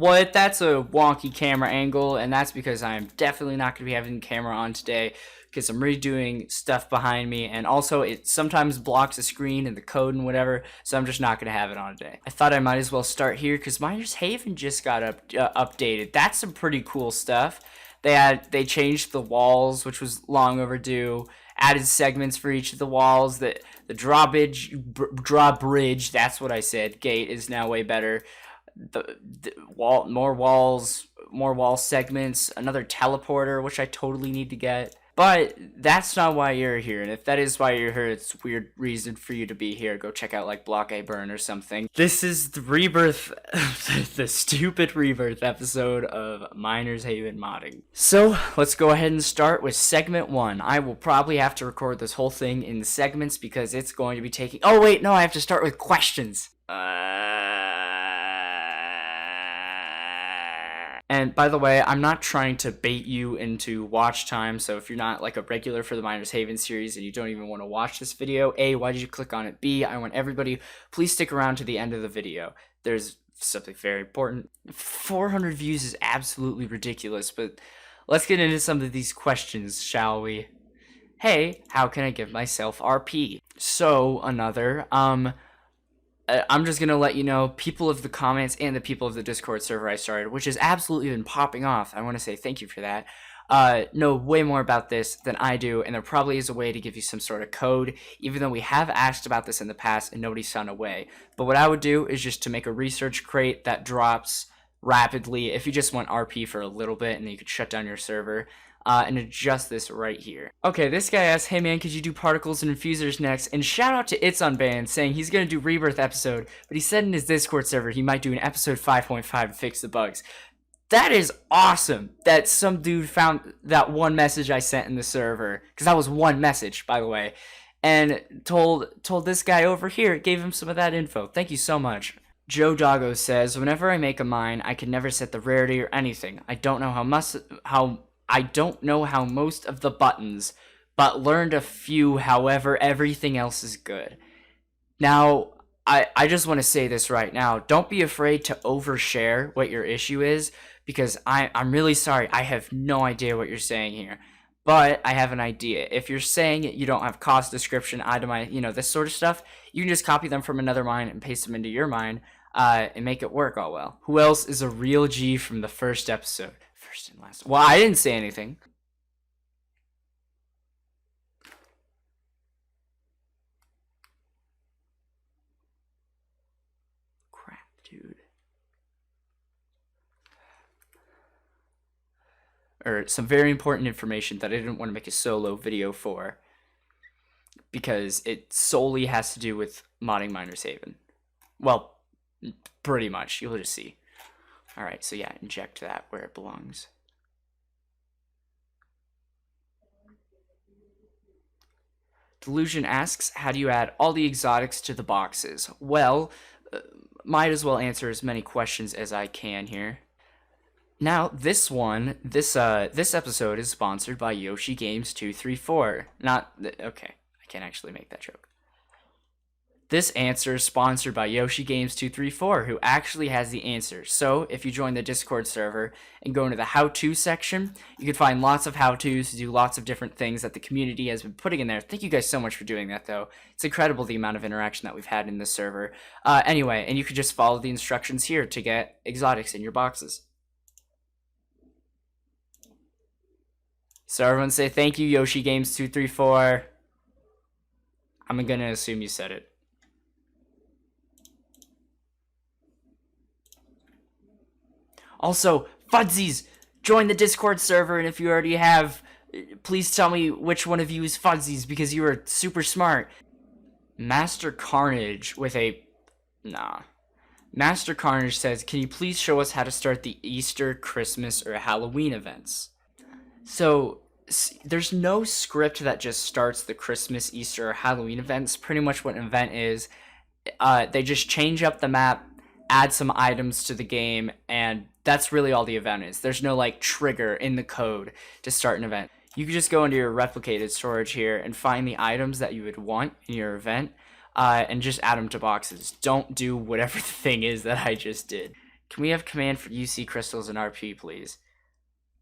What? That's a wonky camera angle, and that's because I'm definitely not going to be having the camera on today because I'm redoing stuff behind me, and also it sometimes blocks the screen and the code and whatever, so I'm just not going to have it on today. I thought I might as well start here because Miners Haven just got updated. That's some pretty cool stuff. They changed the walls, which was long overdue, added segments for each of the walls, the drawbridge, that's what I said, gate is now way better. The wall, more walls, more wall segments, another teleporter, which I totally need to get. But that's not why you're here, and if that is why you're here, it's a weird reason for you to be here. Go check out like Block A Burn or something. This is the rebirth, the stupid rebirth episode of Miners Haven modding. So let's go ahead and start with segment 1. I will probably have to record this whole thing in segments because it's going to be taking. Oh wait, no, I have to start with questions. And by the way, I'm not trying to bait you into watch time, so if you're not like a regular for the Miners Haven series and you don't even want to watch this video, A, why did you click on it? B, I want everybody, please stick around to the end of the video. There's something very important. 400 views is absolutely ridiculous, but let's get into some of these questions, shall we? Hey, how can I give myself RP? So, I'm just going to let you know, people of the comments and the people of the Discord server I started, which has absolutely been popping off, I want to say thank you for that, know way more about this than I do, and there probably is a way to give you some sort of code, even though we have asked about this in the past and nobody's found a way. But what I would do is just to make a research crate that drops rapidly if you just want RP for a little bit, and then you could shut down your server. And adjust this right here. Okay, this guy asked, hey man, could you do particles and infusers next? And shout out to It's Unbanned saying he's gonna do Rebirth episode, but he said in his Discord server he might do an episode 5.5 to fix the bugs. That is awesome that some dude found that one message I sent in the server, because that was one message, by the way, and told this guy over here, gave him some of that info. Thank you so much. Joe Doggo says, whenever I make a mine, I can never set the rarity or anything. I don't know how most of the buttons, but learned a few, however, everything else is good. Now, I just want to say this right now. Don't be afraid to overshare what your issue is, because I'm really sorry. I have no idea what you're saying here. But I have an idea. If you're saying you don't have cost description, itemize, this sort of stuff, you can just copy them from another mine and paste them into your mine and make it work all well. Who else is a real G from the first episode? First and last. Well, I didn't say anything. Crap, dude. Or some very important information that I didn't want to make a solo video for, because it solely has to do with modding Miners Haven. Well, pretty much. You'll just see. Alright, so yeah, inject that where it belongs. Delusion asks, how do you add all the exotics to the boxes? Well, might as well answer as many questions as I can here. Now, this episode is sponsored by Yoshi Games 234. Okay, I can't actually make that joke. This answer is sponsored by Yoshi Games 234, who actually has the answer. So, if you join the Discord server and go into the how-to section, you can find lots of how-tos to do lots of different things that the community has been putting in there. Thank you guys so much for doing that, though. It's incredible the amount of interaction that we've had in this server. Anyway, and you can just follow the instructions here to get exotics in your boxes. So everyone say thank you, Yoshi Games 234. I'm gonna assume you said it. Also, Fudsies, join the Discord server, and if you already have, please tell me which one of you is Fudsies, because you are super smart. Master Carnage with a... Nah. Master Carnage says, can you please show us how to start the Easter, Christmas, or Halloween events? So, there's no script that just starts the Christmas, Easter, or Halloween events. Pretty much what an event is, they just change up the map, add some items to the game, and that's really all the event is. There's no like trigger in the code to start an event. You can just go into your replicated storage here and find the items that you would want in your event, and just add them to boxes. Don't do whatever the thing is that I just did. Can we have command for UC crystals and RP, please?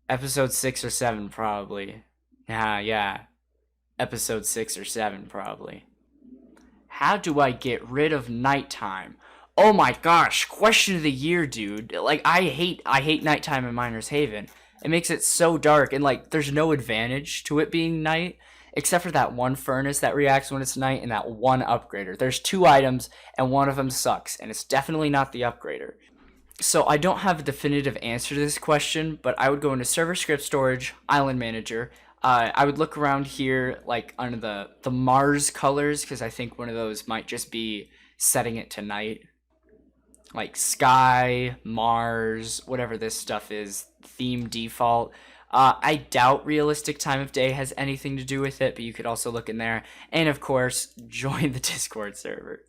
Episode 6 or 7, probably. Yeah. Episode 6 or 7, probably. How do I get rid of nighttime? Oh my gosh, question of the year, dude. Like, I hate nighttime in Miner's Haven. It makes it so dark, and like, there's no advantage to it being night, except for that one furnace that reacts when it's night, and that one upgrader. There's 2 items, and one of them sucks, and it's definitely not the upgrader. So I don't have a definitive answer to this question, but I would go into server script storage, island manager. I would look around here, like, under the Mars colors, because I think one of those might just be setting it to night. Like sky, Mars, whatever this stuff is, theme default. I doubt realistic time of day has anything to do with it, but you could also look in there. And of course, join the Discord server.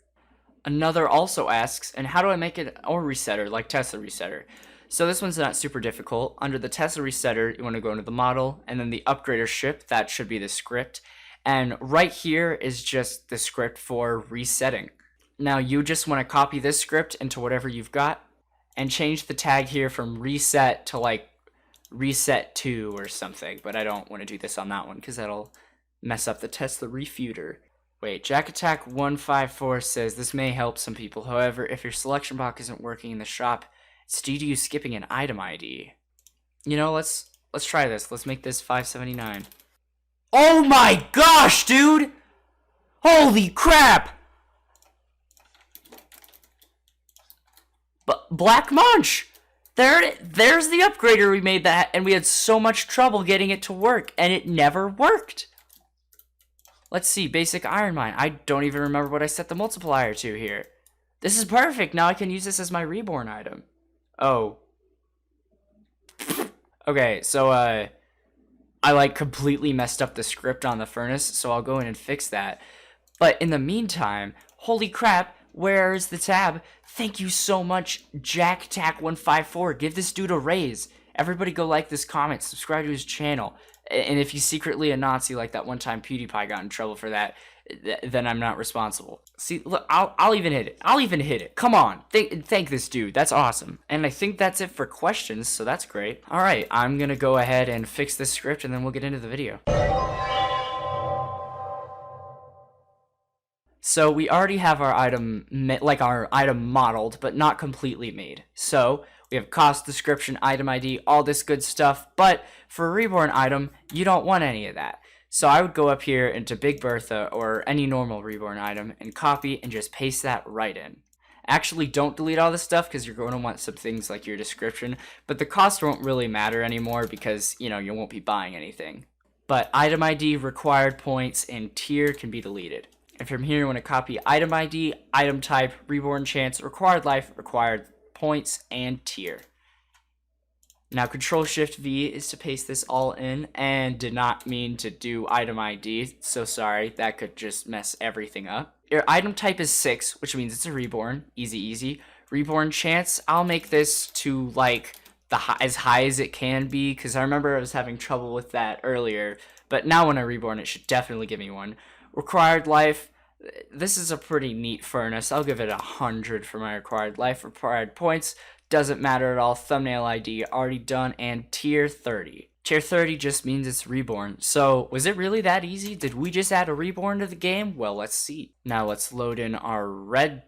Another also asks, and how do I make it a resetter, like Tesla resetter? So this one's not super difficult. Under the Tesla resetter, you want to go into the model, and then the upgrader ship, that should be the script. And right here is just the script for resetting. Now you just want to copy this script into whatever you've got, and change the tag here from reset to like reset 2 or something, but I don't want to do this on that one because that'll mess up the Tesla refuter. Wait, Jack Attack 154 says this may help some people. However, if your selection box isn't working in the shop, it's due to you skipping an item ID. You know, let's try this. Let's make this 579. Oh my gosh, dude! Holy crap! But Black Munch! There's the upgrader we made that, and we had so much trouble getting it to work, and it never worked. Let's see, basic iron mine. I don't even remember what I set the multiplier to here. This is perfect. Now I can use this as my reborn item. Oh. Okay, so I like completely messed up the script on the furnace, so I'll go in and fix that. But in the meantime, holy crap, where's the tab? Thank you so much, Jack Attack 154. Give this dude a raise. Everybody go like this comment, subscribe to his channel. And if he's secretly a Nazi like that one time PewDiePie got in trouble for that, then I'm not responsible. See, look, I'll even hit it. I'll even hit it. Come on. Thank this dude. That's awesome. And I think that's it for questions, so that's great. All right, I'm going to go ahead and fix this script, and then we'll get into the video. So we already have our item, our item modeled, but not completely made. So we have cost, description, item ID, all this good stuff. But for a reborn item, you don't want any of that. So I would go up here into Big Bertha or any normal reborn item and copy and just paste that right in. Actually, don't delete all this stuff because you're going to want some things like your description. But the cost won't really matter anymore because, you know, you won't be buying anything. But item ID, required points, and tier can be deleted. And from here, you want to copy item ID, item type, reborn chance, required life, required points, and tier. Now, Control-Shift-V is to paste this all in, and did not mean to do item ID, so sorry, that could just mess everything up. Your item type is 6, which means it's a reborn, easy. Reborn chance, I'll make this to, like, as high as it can be, because I remember I was having trouble with that earlier, but now when I reborn, it should definitely give me one. Required life, this is a pretty neat furnace. I'll give it 100 for my required life. Required points, doesn't matter at all. Thumbnail ID, already done. And tier 30. Tier 30 just means it's reborn. So, was it really that easy? Did we just add a reborn to the game? Well, let's see. Now, let's load in our red...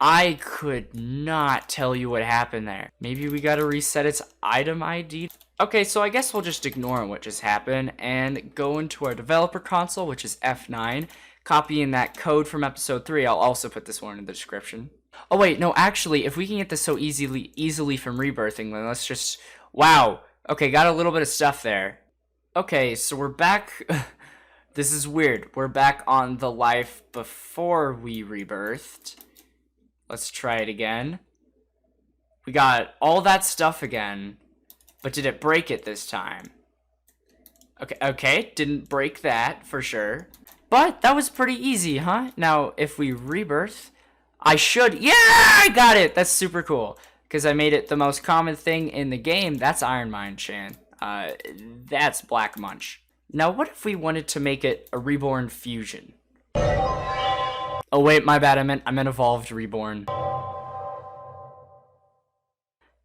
I could not tell you what happened there. Maybe we gotta reset its item ID. Okay, so I guess we'll just ignore what just happened and go into our developer console, which is F9. Copying that code from episode 3, I'll also put this one in the description. Oh wait, no, actually, if we can get this so easily from rebirthing, then let's just... Wow. Okay, got a little bit of stuff there. Okay, so we're back... This is weird. We're back on the life before we rebirthed. Let's try it again. We got all that stuff again, but did it break it this time? Okay, didn't break that for sure. But that was pretty easy, huh? Now, if we rebirth, I should... Yeah, I got it! That's super cool. Because I made it the most common thing in the game. That's Iron Mine Chan. That's Black Munch. Now, what if we wanted to make it a Reborn Fusion? Oh wait, my bad, I meant Evolved Reborn.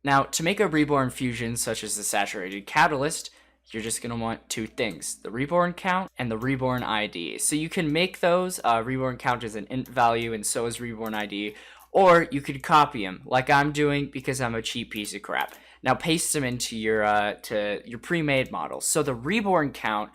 Now, to make a Reborn Fusion, such as the Saturated Catalyst, you're just going to want two things, the Reborn Count and the Reborn ID. So you can make those, Reborn Count is an int value and so is Reborn ID, or you could copy them, like I'm doing because I'm a cheap piece of crap. Now paste them into your pre-made model. So the Reborn Count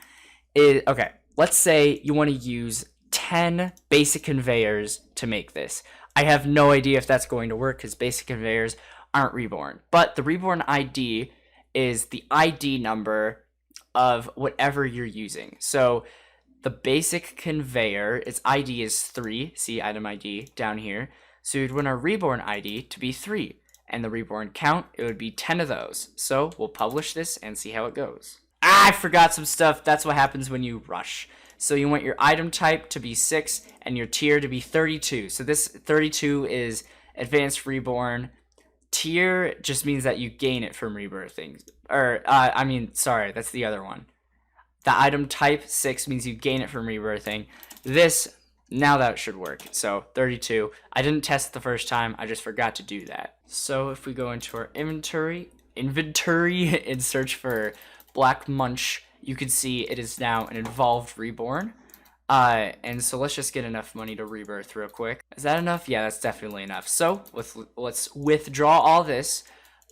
is, okay, let's say you want to use 10 basic conveyors to make this. I have no idea if that's going to work because basic conveyors aren't reborn, but the Reborn ID is the ID number of whatever you're using. So the basic conveyor, its ID is 3, see item ID down here, so you'd want a Reborn ID to be 3, and the Reborn count, it would be 10 of those. So we'll publish this and see how it goes. I forgot some stuff. That's what happens when you rush. So you want your item type to be 6 and your tier to be 32. So this 32 is Advanced Reborn. Tier just means that you gain it from rebirthing. Or, sorry, that's the other one. The item type, 6, means you gain it from rebirthing. This, now that should work. So, 32. I didn't test the first time, I just forgot to do that. So, if we go into our inventory and search for Black Munch, you can see it is now an Evolved Reborn. And so let's just get enough money to rebirth real quick. Is that enough? Yeah, that's definitely enough. So let's withdraw all this,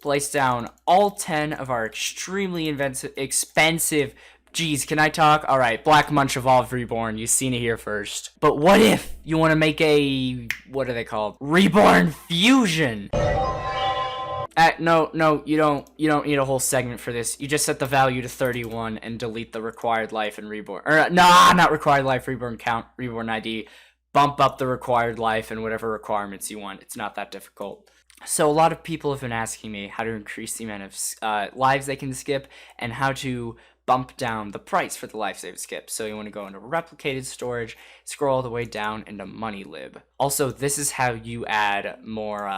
place down all 10 of our extremely expensive, geez, can I talk? All right, Black Munch Evolved Reborn, you've seen it here first. But what if you want to make a, what are they called? Reborn Fusion. No, you don't need a whole segment for this. You just set the value to 31 and delete the required life and reborn. Or, nah, not required life, reborn count, reborn ID. Bump up the required life and whatever requirements you want. It's not that difficult. So a lot of people have been asking me how to increase the amount of lives they can skip and how to bump down the price for the life save skip. So you want to go into replicated storage, scroll all the way down into money lib. Also, this is how you add more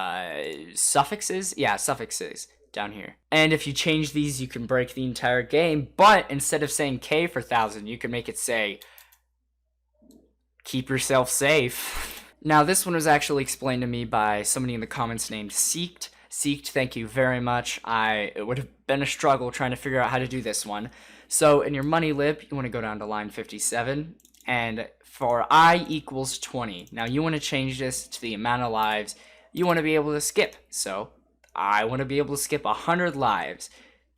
suffixes. Yeah, suffixes down here. And if you change these, you can break the entire game. But instead of saying K for 1,000, you can make it say, keep yourself safe. Now, this one was actually explained to me by somebody in the comments named Seeked. Seeked, thank you very much. It would have been a struggle trying to figure out how to do this one. So in your money lib, you want to go down to line 57, and for I equals 20. Now you want to change this to the amount of lives you want to be able to skip. So I want to be able to skip 100 lives.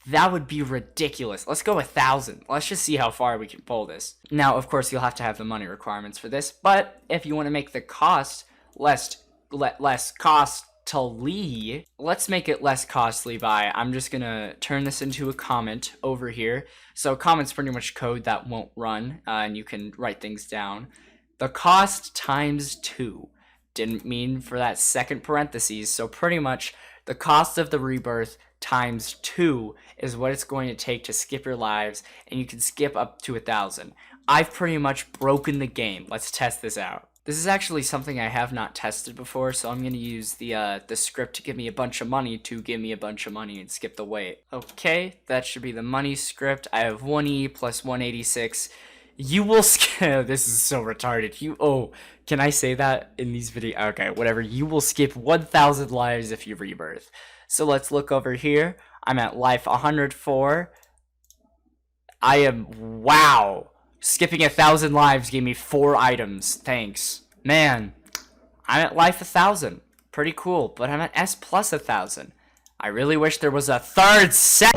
That would be ridiculous. Let's go 1,000. Let's just see how far we can pull this. Now, of course, you'll have to have the money requirements for this, but if you want to make the cost less costly, let's make it less costly by, I'm just gonna turn this into a comment over here. So comment's pretty much code that won't run, and you can write things down. The cost times 2 didn't mean for that second parentheses, so pretty much the cost of the rebirth times 2 is what it's going to take to skip your lives, and you can skip up to 1,000. I've pretty much broken the game. Let's test this out. This is actually something I have not tested before, so I'm going to use the script to give me a bunch of money and skip the wait. Okay, that should be the money script. I have 1E plus 186. You will skip. This is so retarded. Can I say that in these videos? Okay, whatever. You will skip 1,000 lives if you rebirth. So let's look over here. I'm at life 104. Wow. Skipping 1,000 lives gave me 4 items. Thanks. Man, I'm at life 1,000. Pretty cool, but I'm at S plus 1,000. I really wish there was a third set.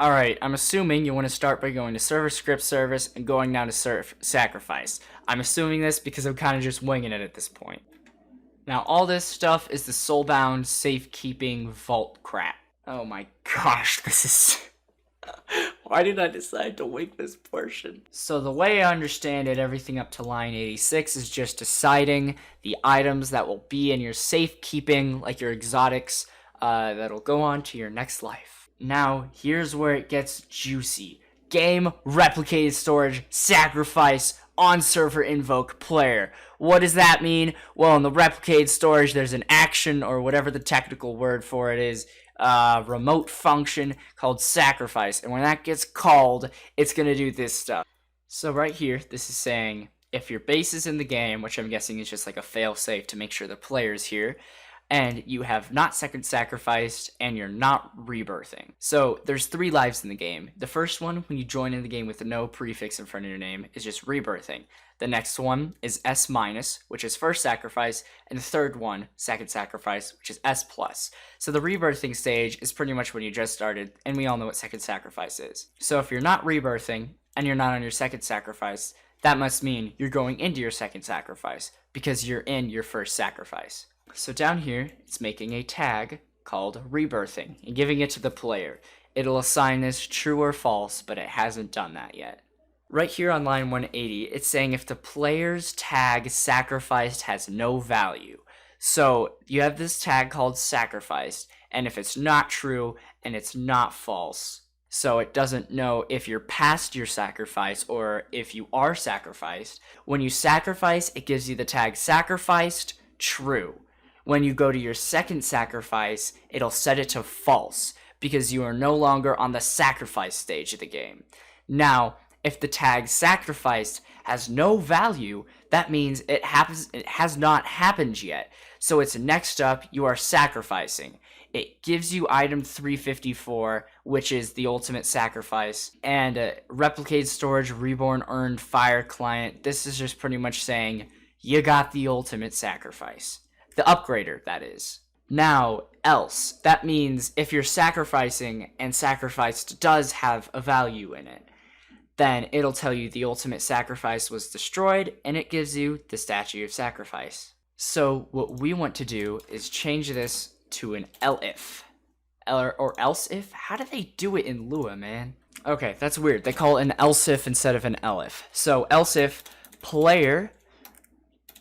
Alright, I'm assuming you want to start by going to server script service and going down to sacrifice. I'm assuming this because I'm kind of just winging it at this point. Now, all this stuff is the soulbound safekeeping vault crap. Oh my gosh, this is... Why did I decide to wing this portion? So the way I understand it, everything up to line 86 is just deciding the items that will be in your safekeeping, like your exotics, that'll go on to your next life. Now, here's where it gets juicy. Game, replicated storage, sacrifice, on-server invoke, player. What does that mean? Well, in the replicated storage, there's an action, or whatever the technical word for it is, remote function called sacrifice, and when that gets called, it's gonna do this stuff. So right here, this is saying if your base is in the game, which I'm guessing is just like a fail safe to make sure the player's here, and you have not second sacrificed and you're not rebirthing. So there's 3 lives in the game. The first one, when you join in the game with no prefix in front of your name, is just rebirthing. The next one is S-, which is first sacrifice, and the third one, second sacrifice, which is S+. So the rebirthing stage is pretty much when you just started, and we all know what second sacrifice is. So if you're not rebirthing and you're not on your second sacrifice, that must mean you're going into your second sacrifice because you're in your first sacrifice. So down here, it's making a tag called rebirthing and giving it to the player. It'll assign this true or false, but it hasn't done that yet. Right here on line 180, it's saying if the player's tag sacrificed has no value. So you have this tag called sacrificed, and if it's not true and it's not false, so it doesn't know if you're past your sacrifice or if you are sacrificed. When you sacrifice, it gives you the tag sacrificed, true. When you go to your second sacrifice, it'll set it to false because you are no longer on the sacrifice stage of the game. Now, if the tag sacrificed has no value, that means it has not happened yet. So it's next up, you are sacrificing. It gives you item 354, which is the ultimate sacrifice, and replicated storage, reborn earned fire client. This is just pretty much saying you got the ultimate sacrifice. The upgrader, that is. Now, else. That means if you're sacrificing and sacrificed does have a value in it, then it'll tell you the ultimate sacrifice was destroyed, and it gives you the statue of sacrifice. So what we want to do is change this to an elif. Or else if? How do they do it in Lua, man? Okay, that's weird. They call it an else if instead of an elif. So else if player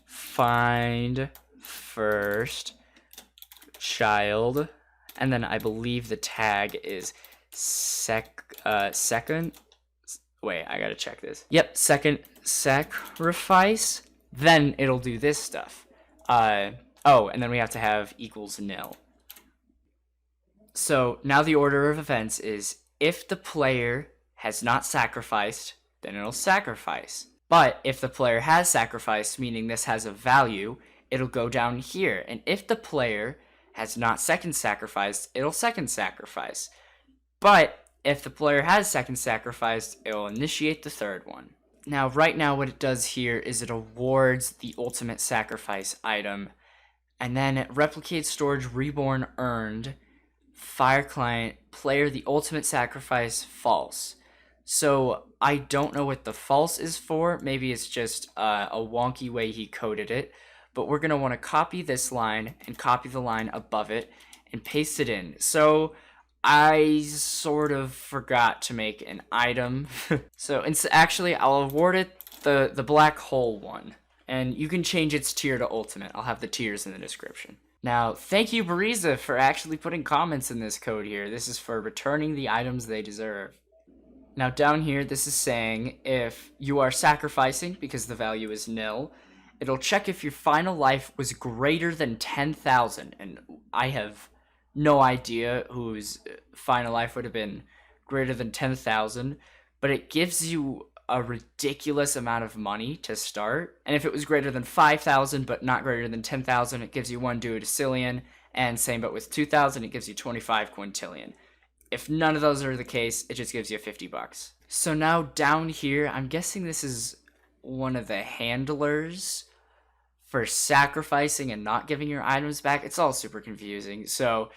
find first child, and then I believe the tag is second. Wait, I gotta check this. Yep, second sacrifice. Then it'll do this stuff. Oh, and then we have to have equals nil. So now the order of events is if the player has not sacrificed, then it'll sacrifice. But if the player has sacrificed, meaning this has a value, it'll go down here. And if the player has not second sacrificed, it'll second sacrifice. But if the player has second sacrificed, it'll initiate the third one. Now, right now, what it does here is it awards the ultimate sacrifice item, and then it replicates storage reborn earned, fire client, player the ultimate sacrifice false. So I don't know what the false is for. Maybe it's just a wonky way he coded it. But we're going to want to copy this line and copy the line above it and paste it in. So I sort of forgot to make an item. So actually, I'll award it the black hole one. And you can change its tier to ultimate. I'll have the tiers in the description. Now, thank you, Bariza, for actually putting comments in this code here. This is for returning the items they deserve. Now, down here, this is saying if you are sacrificing because the value is nil, it'll check if your final life was greater than 10,000. And I have no idea whose final life would have been greater than 10,000, but it gives you a ridiculous amount of money to start. And if it was greater than 5,000 but not greater than 10,000, it gives you 1 duodecillion, and same but with 2,000, it gives you 25 quintillion. If none of those are the case, it just gives you $50. So now down here, I'm guessing this is one of the handlers for sacrificing and not giving your items back. It's all super confusing. So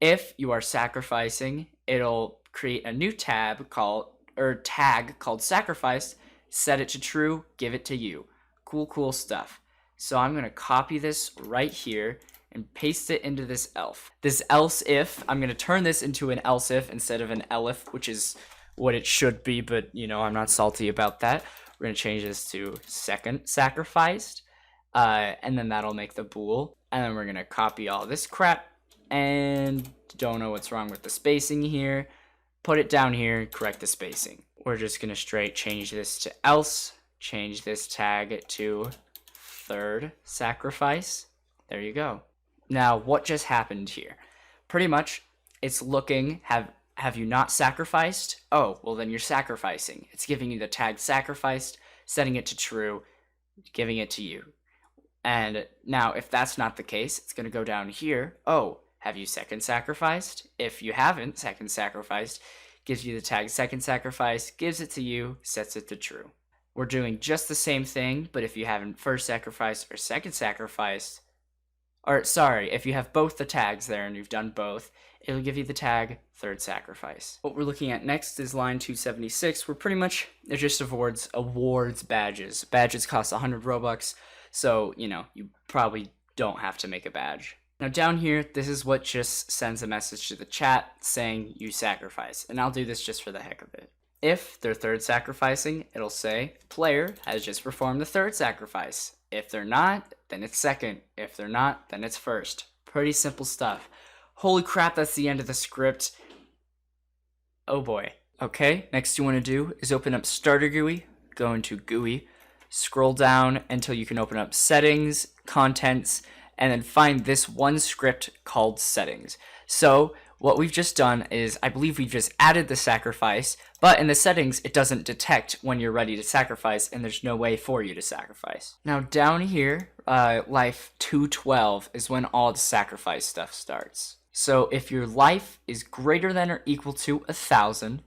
if you are sacrificing, it'll create a new tag called sacrifice, set it to true, give it to you. Cool stuff. So I'm going to copy this right here and paste it into this elf. This else if, I'm going to turn this into an else if instead of an elif, which is what it should be, but you know, I'm not salty about that. We're going to change this to second sacrificed, and then that'll make the bool. And then we're going to copy all this crap, and don't know what's wrong with the spacing here. Put it down here, correct the spacing. We're just going to straight change this to else, change this tag to third sacrifice. There you go. Now, what just happened here? Pretty much, it's looking, have you not sacrificed? Oh, well then you're sacrificing. It's giving you the tag sacrificed, setting it to true, giving it to you. And now if that's not the case, it's going to go down here. Oh, have you second sacrificed? If you haven't second sacrificed, gives you the tag second sacrifice, gives it to you, sets it to true. We're doing just the same thing, but if you haven't first sacrificed or second sacrificed, or sorry, if you have both the tags there and you've done both, it'll give you the tag third sacrifice. What we're looking at next is line 276, where pretty much it just awards badges. Badges cost 100 Robux, so, you know, you probably don't have to make a badge. Now down here, this is what just sends a message to the chat saying you sacrifice, and I'll do this just for the heck of it. If they're third sacrificing, it'll say player has just performed the third sacrifice. If they're not, then it's second. If they're not, then it's first. Pretty simple stuff. Holy crap, that's the end of the script. Oh boy. Okay, next you want to do is open up Starter GUI, go into GUI, scroll down until you can open up Settings, Contents, and then find this one script called Settings. So what we've just done is, I believe we've just added the sacrifice, but in the settings, it doesn't detect when you're ready to sacrifice, and there's no way for you to sacrifice. Now down here, life 212 is when all the sacrifice stuff starts. So if your life is greater than or equal to 1,000,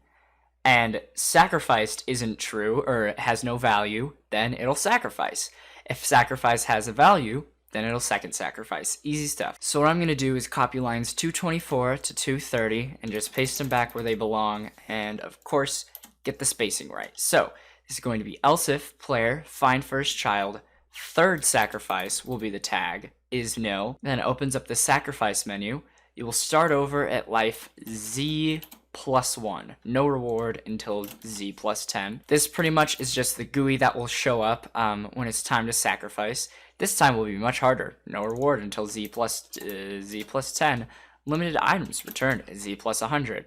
and sacrificed isn't true, or has no value, then it'll sacrifice. If sacrifice has a value, then it'll second sacrifice. Easy stuff. So what I'm going to do is copy lines 224 to 230 and just paste them back where they belong, and of course get the spacing right. So this is going to be else if player find first child, third sacrifice will be the tag, is nil. Then it opens up the sacrifice menu. You will start over at life Z plus 1. No reward until Z plus 10. This pretty much is just the GUI that will show up when it's time to sacrifice. This time will be much harder. No reward until Z plus 10. Limited items returned at Z plus 100.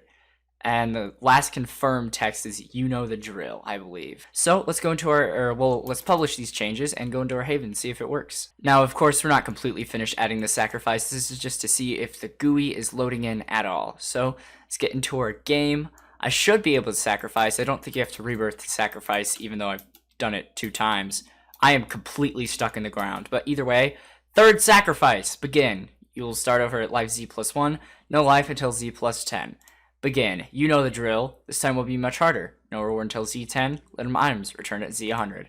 And the last confirmed text is you know the drill, I believe. So let's go into let's publish these changes and go into our Haven and see if it works. Now, of course, we're not completely finished adding the sacrifice. This is just to see if the GUI is loading in at all. So let's get into our game. I should be able to sacrifice. I don't think you have to rebirth to sacrifice, even though I've done it 2 times. I am completely stuck in the ground. But either way, third sacrifice, begin. You'll start over at life Z plus 1. No life until Z plus 10. Begin. You know the drill. This time will be much harder. No reward until Z10. Let them items return at Z100.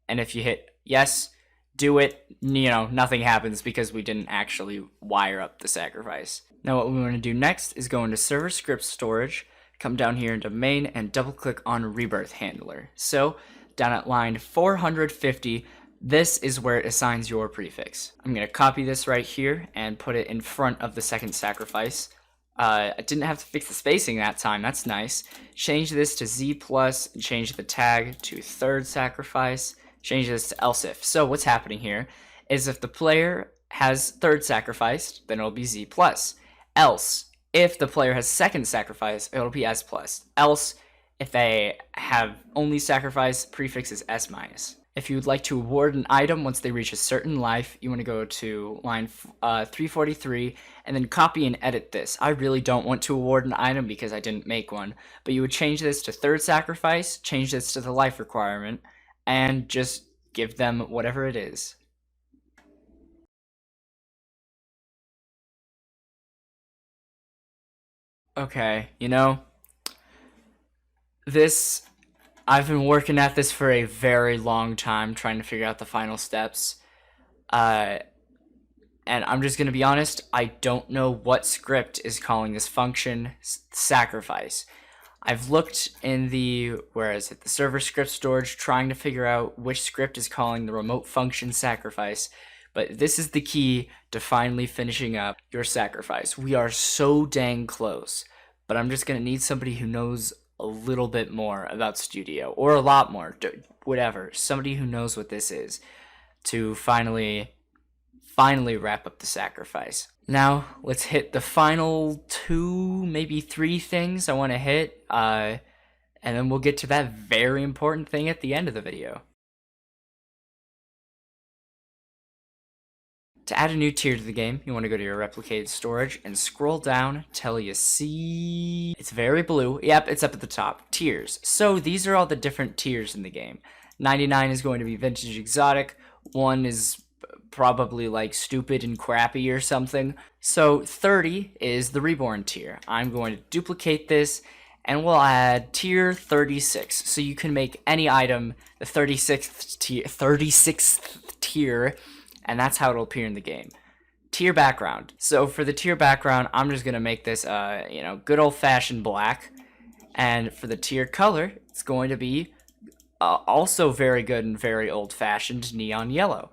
And if you hit yes, do it, you know, nothing happens because we didn't actually wire up the sacrifice. Now what we want to do next is go into server script storage, come down here into main and double click on rebirth handler. So down at line 450, this is where it assigns your prefix. I'm going to copy this right here and put it in front of the second sacrifice. I didn't have to fix the spacing that time, that's nice. Change this to Z plus, and change the tag to third sacrifice, change this to else if. So what's happening here is if the player has third sacrificed, then it'll be Z plus. Else, if the player has second sacrifice, it'll be S plus. Else, if they have only sacrifice, prefix is S minus. If you would like to award an item once they reach a certain life, you want to go to line 343 and then copy and edit this. I really don't want to award an item because I didn't make one, but you would change this to third sacrifice, change this to the life requirement, and just give them whatever it is. Okay, you know, I've been working at this for a very long time, trying to figure out the final steps. And I'm just going to be honest, I don't know what script is calling this function sacrifice. I've looked in the server script storage, trying to figure out which script is calling the remote function sacrifice. But this is the key to finally finishing up your sacrifice. We are so dang close, but I'm just going to need somebody who knows a little bit more about Studio, or a lot more, whatever, somebody who knows what this is, to finally wrap up the sacrifice. Now let's hit the final 2, maybe 3 things I want to hit, and then we'll get to that very important thing at the end of the video. To add a new tier to the game, you want to go to your replicated storage and scroll down till you see... It's very blue. Yep, it's up at the top. Tiers. So these are all the different tiers in the game. 99 is going to be vintage exotic. 1 is probably like stupid and crappy or something. So 30 is the reborn tier. I'm going to duplicate this and we'll add tier 36. So you can make any item the 36th tier, and that's how it'll appear in the game. Tier background. So for the tier background, I'm just gonna make this good old-fashioned black. And for the tier color, it's going to be also very good and very old-fashioned neon yellow.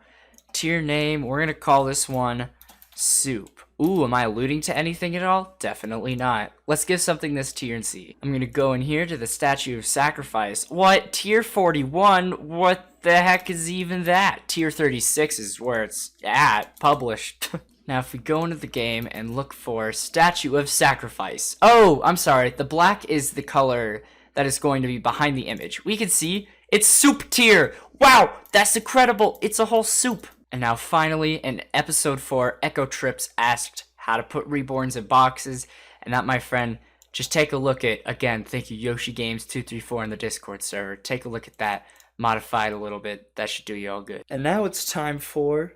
Tier name, we're gonna call this one soup. Ooh, am I alluding to anything at all? Definitely not. Let's give something this tier and see. I'm gonna go in here to the statue of sacrifice. What? Tier 41? What the heck is even that? Tier 36 is where it's at, published. Now if we go into the game and look for statue of sacrifice. Oh, I'm sorry, the black is the color that is going to be behind the image. We can see it's soup tier. Wow, that's incredible. It's a whole soup. And now finally, in episode 4, Echo Trips asked how to put reborns in boxes, and that, my friend, just take a look at, again, thank you Yoshi Games 234 in the Discord server. Take a look at that, modified a little bit. That should do you all good. And now it's time for